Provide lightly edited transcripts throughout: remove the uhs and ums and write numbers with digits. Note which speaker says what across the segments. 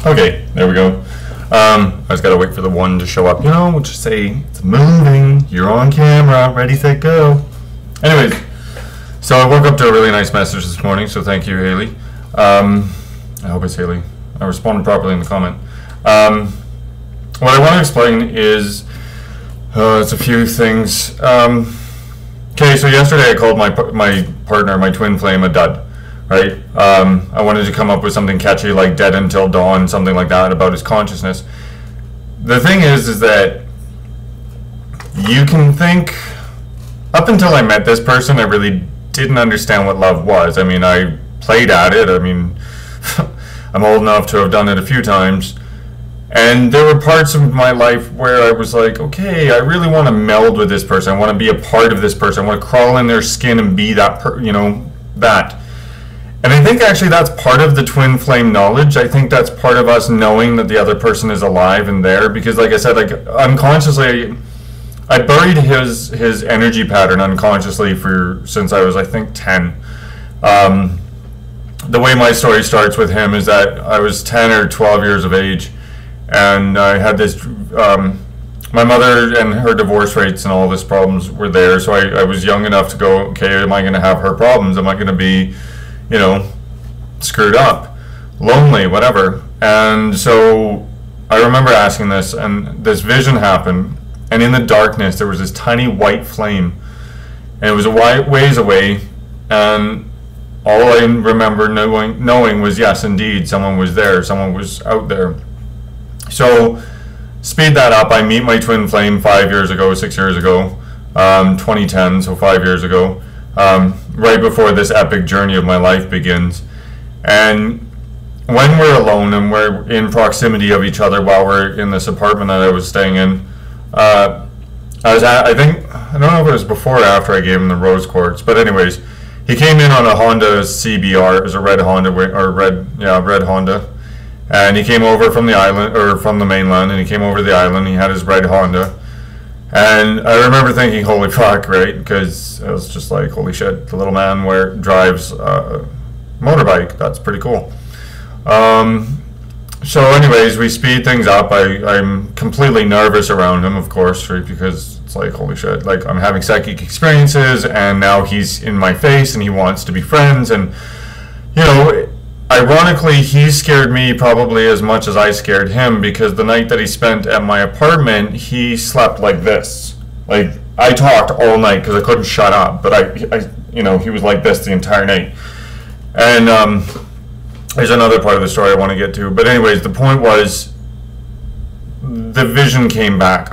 Speaker 1: Okay, there we go. I just gotta wait for the one to show up. You know, we'll just say it's moving. You're on camera. Ready, set, go. Anyways, so I woke up to a really nice message this morning. So thank you, Haley. I hope it's Haley. I responded properly in the comment. What I want to explain is it's a few things. Okay, so yesterday I called my partner, my twin flame, a dud. Right? I wanted to come up with something catchy like Dead Until Dawn, something like that about his consciousness. The thing is that you can think, up until I met this person, I really didn't understand what love was. I mean, I played at it. I mean, I'm old enough to have done it a few times. And there were parts of my life where I was like, okay, I really want to meld with this person. I want to be a part of this person. I want to crawl in their skin and be that, that. And I think actually that's part of the twin flame knowledge. I think that's part of us knowing that the other person is alive and there, because like I said, like unconsciously, I buried his energy pattern unconsciously since I was, I think, 10. The way my story starts with him is that I was 10 or 12 years of age, and I had this, my mother and her divorce rates and all this problems were there, so I was young enough to go, okay, am I going to have her problems? Am I going to be, screwed up, lonely, whatever? And so I remember asking this, and this vision happened, and in the darkness there was this tiny white flame, and it was a ways away, and all I remember knowing was, yes, indeed, someone was there, someone was out there. So speed that up, I meet my twin flame 6 years ago, 2010, so 5 years ago, right before this epic journey of my life begins. And when we're alone and we're in proximity of each other while we're in this apartment that I was staying in, I don't know if it was before or after I gave him the rose quartz, but anyways, he came in on a Honda CBR. It was a red Honda, red Honda, and he came over from the island, or from the mainland, and he came over to the island. He had his red Honda, and I remember thinking, holy fuck, right? Because I was just like, holy shit, the little man drives a motorbike. That's pretty cool. So anyways, we speed things up. I'm completely nervous around him, of course, right? Because it's like, holy shit, like I'm having psychic experiences, and now he's in my face and he wants to be friends. And ironically, he scared me probably as much as I scared him, because the night that he spent at my apartment, he slept like this. Like, I talked all night because I couldn't shut up, but he was like this the entire night. And there's another part of the story I want to get to, but anyways, the point was, the vision came back.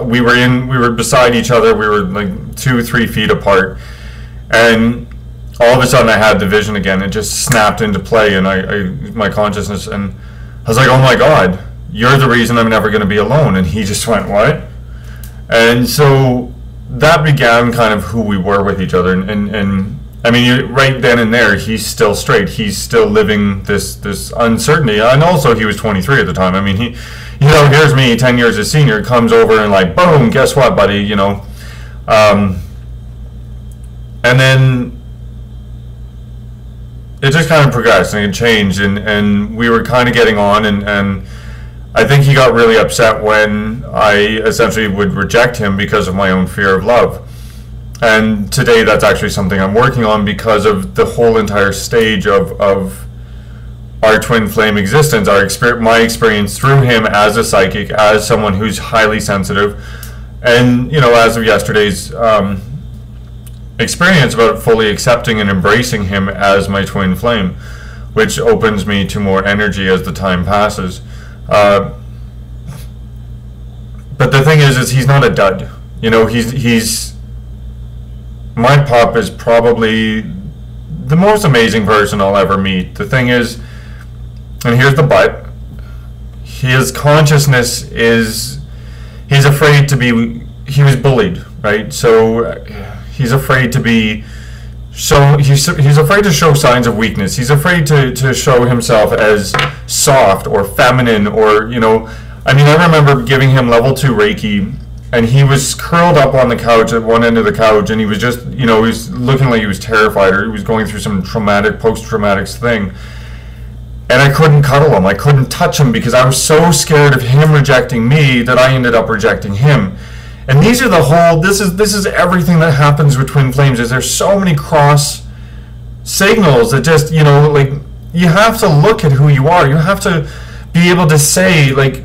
Speaker 1: We were beside each other. We were like 2 or 3 feet apart, and all of a sudden I had the vision again. It just snapped into play, and my consciousness, and I was like, oh my God, you're the reason I'm never going to be alone. And he just went, what? And so that began kind of who we were with each other. And I mean, right then and there, he's still straight. He's still living this uncertainty. And also, he was 23 at the time. I mean, here's me, 10 years his senior, comes over and like, boom, guess what, buddy, and then it just kind of progressed and it changed, and we were kind of getting on, and I think he got really upset when I essentially would reject him because of my own fear of love. And today that's actually something I'm working on, because of the whole entire stage of our twin flame existence, my experience through him as a psychic, as someone who's highly sensitive, and as of yesterday's experience about fully accepting and embracing him as my twin flame, which opens me to more energy as the time passes. But the thing is he's not a dud. He's my pup is probably the most amazing person I'll ever meet. The thing is, and here's the but, his consciousness is, he was bullied, right? So he's afraid to be, he's afraid to show signs of weakness. He's afraid to show himself as soft or feminine, or, I mean, I remember giving him level 2 Reiki, and he was curled up on the couch at one end of the couch, and he was just, he was looking like he was terrified, or he was going through some post-traumatic thing. And I couldn't cuddle him. I couldn't touch him because I was so scared of him rejecting me that I ended up rejecting him. And these are the whole, this is everything that happens with twin flames, is there's so many cross signals that just, you know, like, you have to look at who you are. You have to be able to say, like,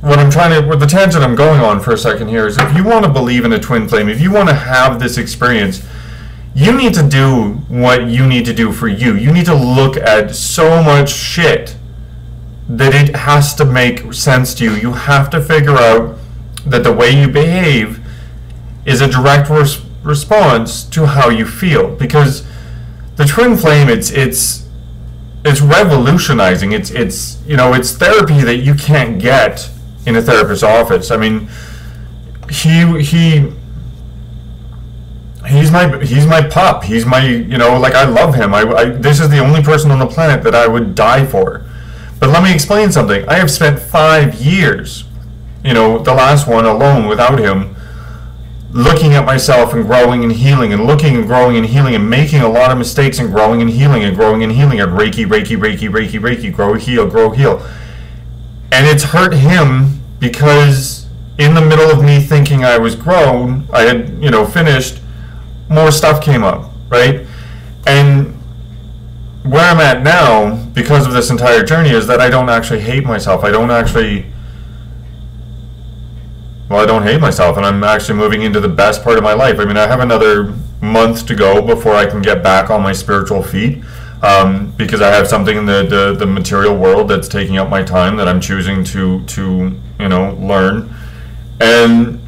Speaker 1: what the tangent I'm going on for a second here is, if you want to believe in a twin flame, if you want to have this experience, you need to do what you need to do for you. You need to look at so much shit that it has to make sense to you. You have to figure out that the way you behave is a direct response to how you feel. Because the twin flame, it's revolutionizing. It's you know, it's therapy that you can't get in a therapist's office. I mean, he's my pup. He's my, you know, like, I love him. This is the only person on the planet that I would die for. But let me explain something. I have spent 5 years, you know, the last one alone without him, looking at myself and growing and healing, and looking and growing and healing, and making a lot of mistakes and growing and healing and growing and healing, and Reiki, grow, heal. And it's hurt him because in the middle of me thinking I was grown, I had, you know, finished, more stuff came up, right? And where I'm at now, because of this entire journey, is that I don't actually hate myself. I don't hate myself, and I'm actually moving into the best part of my life. I mean, I have another month to go before I can get back on my spiritual feet, because I have something in the material world that's taking up my time that I'm choosing to you know, learn. And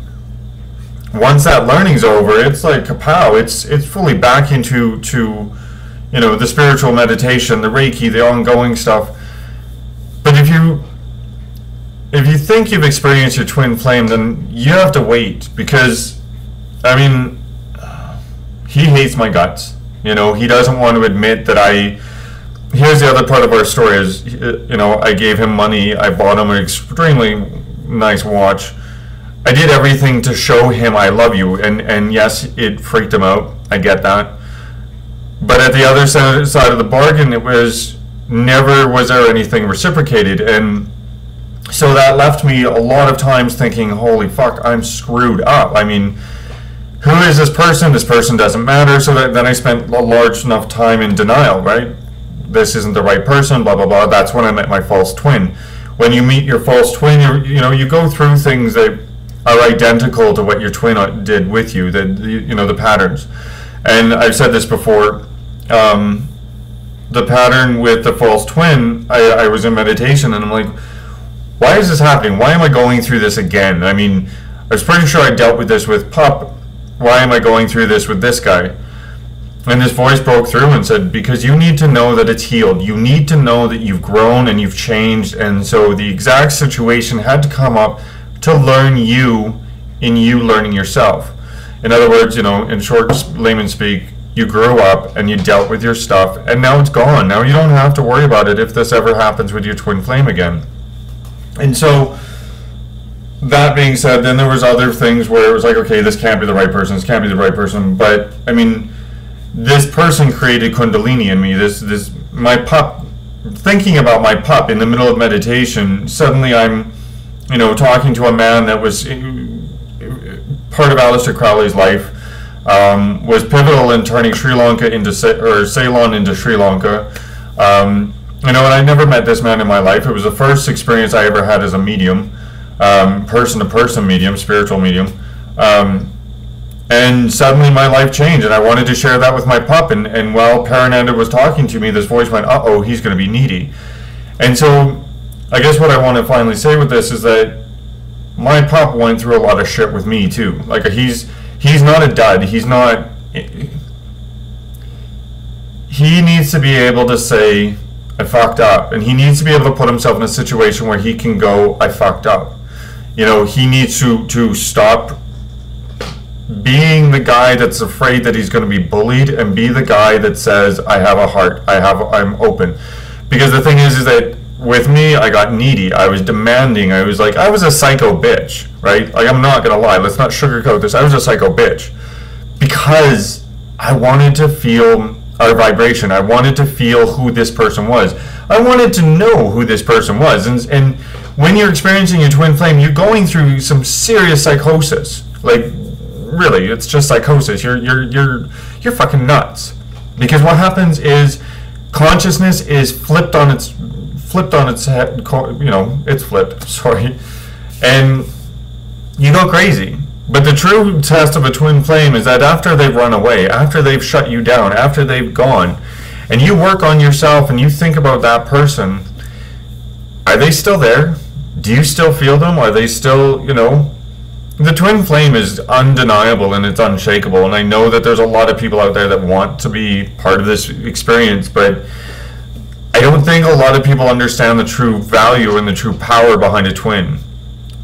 Speaker 1: once that learning's over, it's like kapow. It's fully back into you know, the spiritual meditation, the Reiki, the ongoing stuff. But if you think you've experienced your twin flame, then you have to wait, because, I mean, he hates my guts. You know, he doesn't want to admit that here's the other part of our story is, you know, I gave him money, I bought him an extremely nice watch. I did everything to show him I love you, and yes, it freaked him out. I get that. But at the other side of the bargain, it was never was there anything reciprocated, and so that left me a lot of times thinking, holy fuck, I'm screwed up. I mean, who is this person? This person doesn't matter. So then I spent a large enough time in denial, right? This isn't the right person, blah, blah, blah. That's when I met my false twin. When you meet your false twin, you know, you go through things that are identical to what your twin did with you, you know, the patterns. And I've said this before, the pattern with the false twin, I was in meditation, and I'm like, why is this happening? Why am I going through this again? I mean, I was pretty sure I dealt with this with Pup. Why am I going through this with this guy? And this voice broke through and said, because you need to know that it's healed. You need to know that you've grown and you've changed. And so the exact situation had to come up to learn you in you learning yourself. In other words, you know, in short layman speak, you grew up and you dealt with your stuff, and now it's gone. Now you don't have to worry about it if this ever happens with your twin flame again. And so, that being said, then there was other things where it was like, okay, this can't be the right person, this can't be the right person. But I mean, this person created Kundalini in me. My pup, thinking about my pup in the middle of meditation, suddenly I'm, you know, talking to a man that was part of Aleister Crowley's life, was pivotal in turning Sri Lanka into, or Ceylon into Sri Lanka. You know, and I never met this man in my life. It was the first experience I ever had as a medium, person-to-person medium, spiritual medium. And suddenly my life changed, and I wanted to share that with my pup. And while Parananda was talking to me, this voice went, uh-oh, he's going to be needy. And so I guess what I want to finally say with this is that my pup went through a lot of shit with me too. Like, he's not a dud. He needs to be able to say, I fucked up. And he needs to be able to put himself in a situation where he can go, I fucked up. You know, he needs to stop being the guy that's afraid that he's going to be bullied, and be the guy that says, I have a heart, I'm open. Because the thing is that with me, I got needy, I was demanding, I was a psycho bitch, right? Like, I'm not going to lie, let's not sugarcoat this, I was a psycho bitch. Because I wanted to feel our vibration, I wanted to feel who this person was. I wanted to know who this person was. And when you're experiencing your twin flame, you're going through some serious psychosis. Like, really, it's just psychosis. You're fucking nuts. Because what happens is consciousness is flipped on its head. You know, it's flipped. Sorry, and you go crazy. But the true test of a twin flame is that after they've run away, after they've shut you down, after they've gone, and you work on yourself and you think about that person, are they still there? Do you still feel them? Are they still, you know? The twin flame is undeniable and it's unshakable, and I know that there's a lot of people out there that want to be part of this experience, but I don't think a lot of people understand the true value and the true power behind a twin.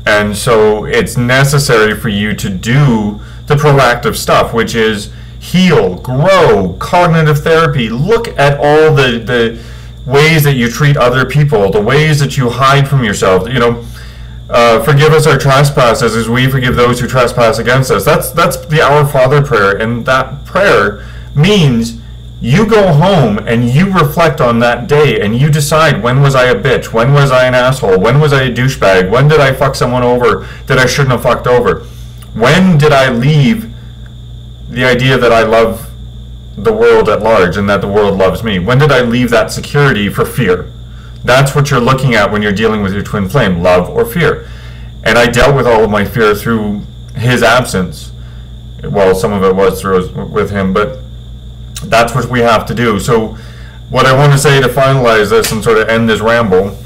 Speaker 1: And so it's necessary for you to do the proactive stuff, which is heal, grow, cognitive therapy. Look at all the ways that you treat other people, the ways that you hide from yourself. You know, forgive us our trespasses as we forgive those who trespass against us. That's the Our Father prayer, and that prayer means you go home and you reflect on that day and you decide, when was I a bitch? When was I an asshole? When was I a douchebag? When did I fuck someone over that I shouldn't have fucked over? When did I leave the idea that I love the world at large and that the world loves me? When did I leave that security for fear? That's what you're looking at when you're dealing with your twin flame, love or fear. And I dealt with all of my fear through his absence. Well, some of it was through with him, but that's what we have to do. So what I want to say to finalize this and sort of end this ramble,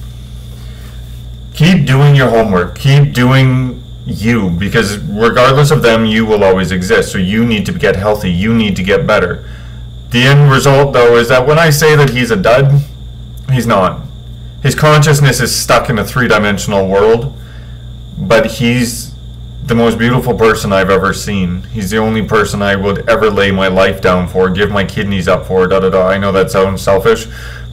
Speaker 1: keep doing your homework, keep doing you, because regardless of them, you will always exist. So you need to get healthy, you need to get better. The end result, though, is that when I say that he's a dud, he's not. His consciousness is stuck in a three-dimensional world, but he's the most beautiful person I've ever seen. He's the only person I would ever lay my life down for, give my kidneys up for, da-da-da. I know that sounds selfish,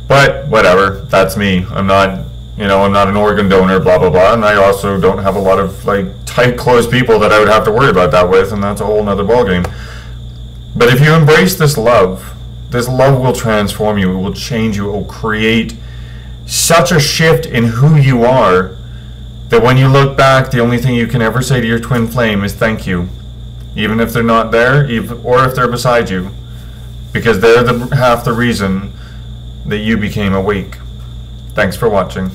Speaker 1: but whatever, that's me. I'm not, you know, I'm not an organ donor, blah, blah, blah, and I also don't have a lot of, like, tight, close people that I would have to worry about that with, and that's a whole nother ballgame. But if you embrace this love will transform you, it will change you, it will create such a shift in who you are that when you look back, the only thing you can ever say to your twin flame is thank you. Even if they're not there, or if they're beside you. Because they're half the reason that you became awake. Thanks for watching.